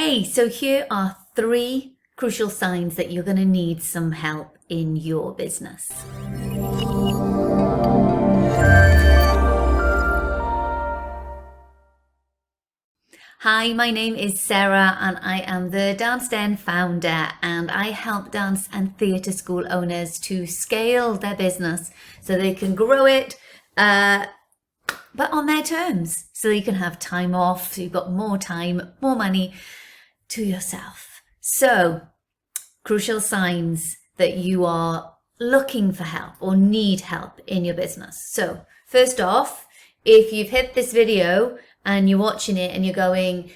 Okay, so here are 3 crucial signs that you're going to need some help in your business. Hi, my name is Sarah and I am the Dance Den founder, and I help dance and theatre school owners to scale their business so they can grow it, but on their terms, so you can have time off, so you've got more time, more money to yourself. So, crucial signs that you are looking for help or need help in your business. So, first off, if you've hit this video and you're watching it and you're going,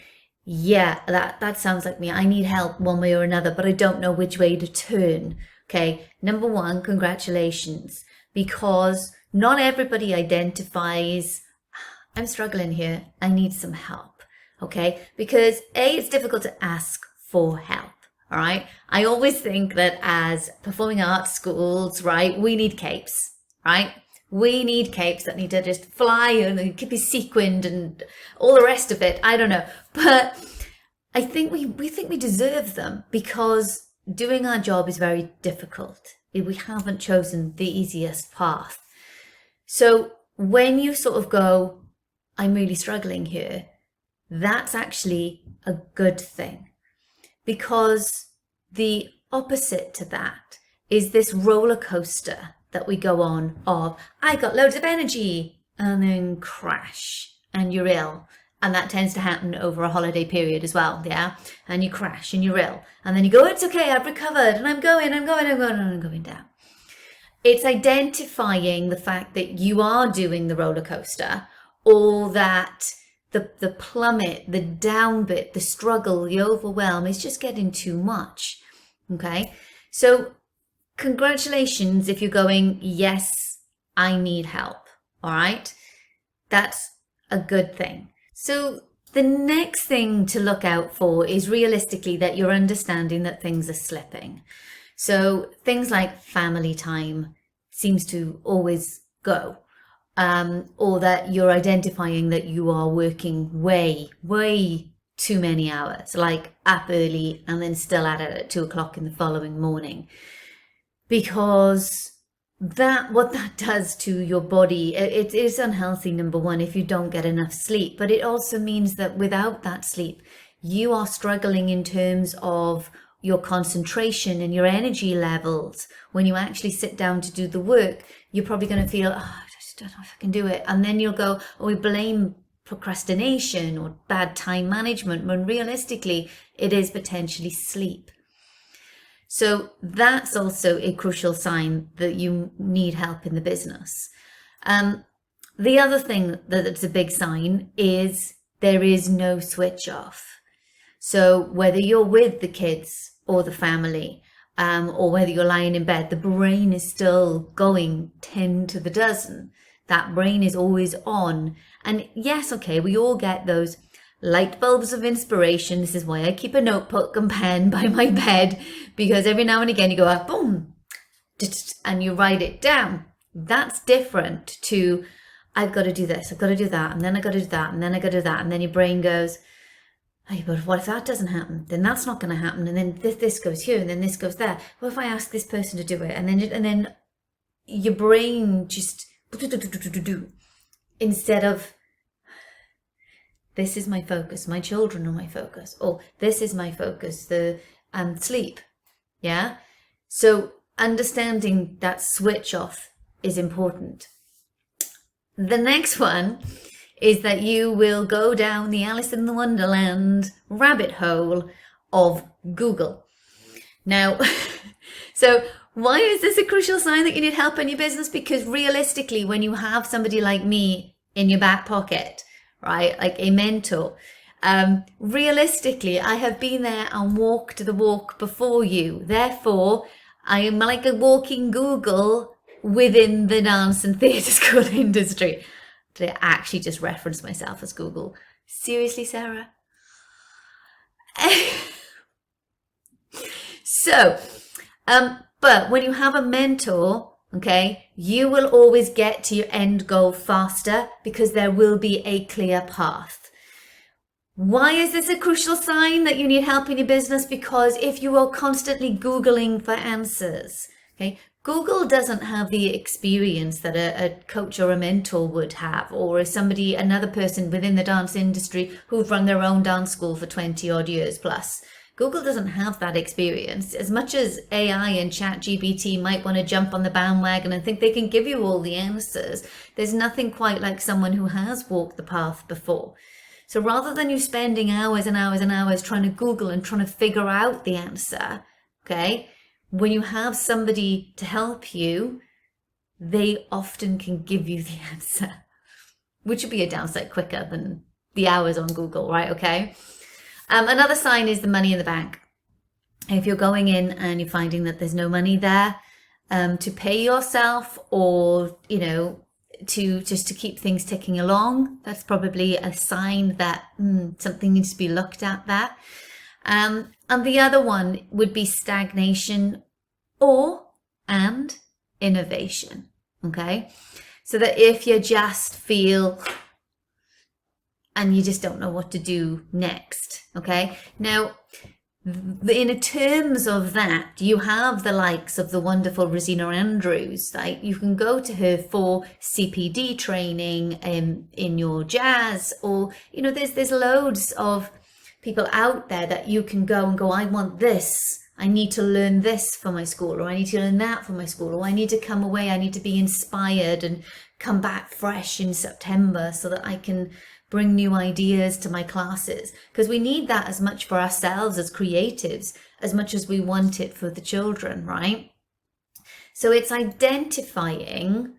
yeah, that sounds like me. I need help one way or another, but I don't know which way to turn. Okay, number 1, congratulations, because not everybody identifies, I'm struggling here, I need some help. Okay, because it's difficult to ask for help. All right, I always think that as performing arts schools, right, we need capes, right? We need capes that need to just fly and they could be sequined and all the rest of it. I don't know. But I think we think we deserve them because doing our job is very difficult. We haven't chosen the easiest path. So when you sort of go, I'm really struggling here, that's actually a good thing, because the opposite to that is this roller coaster that we go on of, I got loads of energy, and then crash and you're ill. And that tends to happen over a holiday period as well, yeah? And you crash and you're ill. And then you go, it's okay, I've recovered and I'm going down. It's identifying the fact that you are doing the roller coaster, or that the plummet, the down bit, the struggle, the overwhelm is just getting too much, okay? So congratulations if you're going, yes, I need help, all right? That's a good thing. So the next thing to look out for is realistically that you're understanding that things are slipping. So things like family time seems to always go, or that you're identifying that you are working way too many hours, like up early and then still at it at 2 o'clock in the following morning. Because what that does to your body, it is unhealthy, number 1, if you don't get enough sleep. But it also means that without that sleep, you are struggling in terms of your concentration and your energy levels. When you actually sit down to do the work, you're probably going to feel, I just don't know if I can do it. And then you'll go, we blame procrastination or bad time management, when realistically, it is potentially sleep. So that's also a crucial sign that you need help in the business. The other thing that's a big sign is there is no switch off. So whether you're with the kids or the family, or whether you're lying in bed, the brain is still going 10 to the dozen. That brain is always on. And yes, okay, we all get those light bulbs of inspiration. This is why I keep a notebook and pen by my bed, because every now and again you go, boom, and you write it down. That's different to, I've got to do this, I've got to do that, and then I got to do that, and then I got to do that, and then your brain goes, hey, but what if that doesn't happen? Then that's not going to happen, and then this goes here, and then this goes there. What if I ask this person to do it? And then your brain just instead of, this is my focus, my children are my focus, or this is my focus, the sleep. Yeah. So understanding that switch off is important. The next one is that you will go down the Alice in the Wonderland rabbit hole of Google. Now, so why is this a crucial sign that you need help in your business? Because realistically, when you have somebody like me in your back pocket, right, like a mentor, realistically, I have been there and walked the walk before you. Therefore, I am like a walking Google within the dance and theatre school industry. Did I actually just reference myself as Google? Seriously, Sarah? So, but when you have a mentor, okay, you will always get to your end goal faster because there will be a clear path. Why is this a crucial sign that you need help in your business? Because if you are constantly Googling for answers, okay, Google doesn't have the experience that a coach or a mentor would have, or another person within the dance industry who've run their own dance school for 20 odd years plus. Google doesn't have that experience. As much as AI and ChatGPT might want to jump on the bandwagon and think they can give you all the answers, there's nothing quite like someone who has walked the path before. So rather than you spending hours and hours and hours trying to Google and trying to figure out the answer, okay, when you have somebody to help you, they often can give you the answer, which would be a downside quicker than the hours on Google, right? Okay. Another sign is the money in the bank. If you're going in and you're finding that there's no money there to pay yourself, or, you know, to keep things ticking along, that's probably a sign that something needs to be looked at there. And the other one would be stagnation and innovation. Okay, so that if you just feel and you just don't know what to do next. Okay, now in terms of that, you have the likes of the wonderful Rosina Andrews. Like, you can go to her for CPD training in your jazz, or, you know, there's loads of people out there that you can go and go, I want this, I need to learn this for my school, or I need to learn that for my school, or I need to come away, I need to be inspired and come back fresh in September so that I can bring new ideas to my classes, because we need that as much for ourselves as creatives as much as we want it for the children, right? So it's identifying,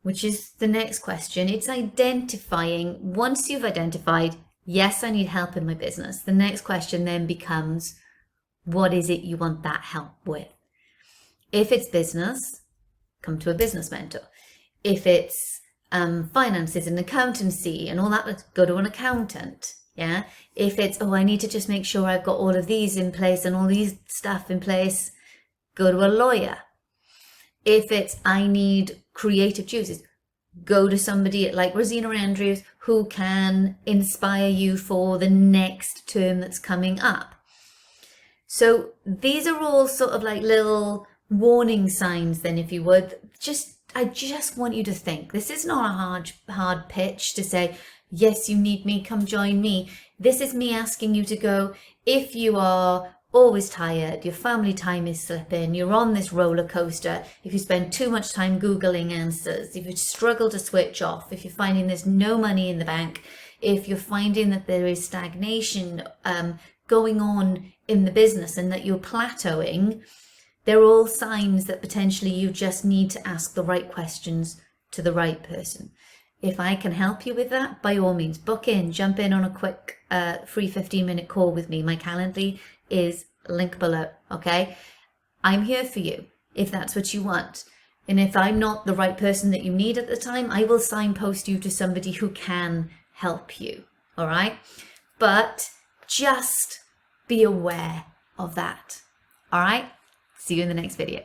which is the next question. It's identifying, once you've identified, yes, I need help in my business, the next question then becomes, what is it you want that help with? If it's business, come to a business mentor. If it's finances and accountancy and all that, go to an accountant. Yeah. If it's, oh, I need to just make sure I've got all of these in place and all these stuff in place, go to a lawyer. If it's, I need creative juices, go to somebody like Rosina Andrews who can inspire you for the next term that's coming up. So these are all sort of like little warning signs then, if you would. I just want you to think. This is not a hard pitch to say, yes, you need me, come join me. This is me asking you to go, if you are always tired, your family time is slipping, you're on this roller coaster, if you spend too much time Googling answers, if you struggle to switch off, if you're finding there's no money in the bank, if you're finding that there is stagnation going on in the business and that you're plateauing, they're all signs that potentially you just need to ask the right questions to the right person. If I can help you with that, by all means, book in, jump in on a quick free 15-minute call with me. My Calendly is link below, okay? I'm here for you if that's what you want. And if I'm not the right person that you need at the time, I will signpost you to somebody who can help you, all right? But just be aware of that, all right? See you in the next video.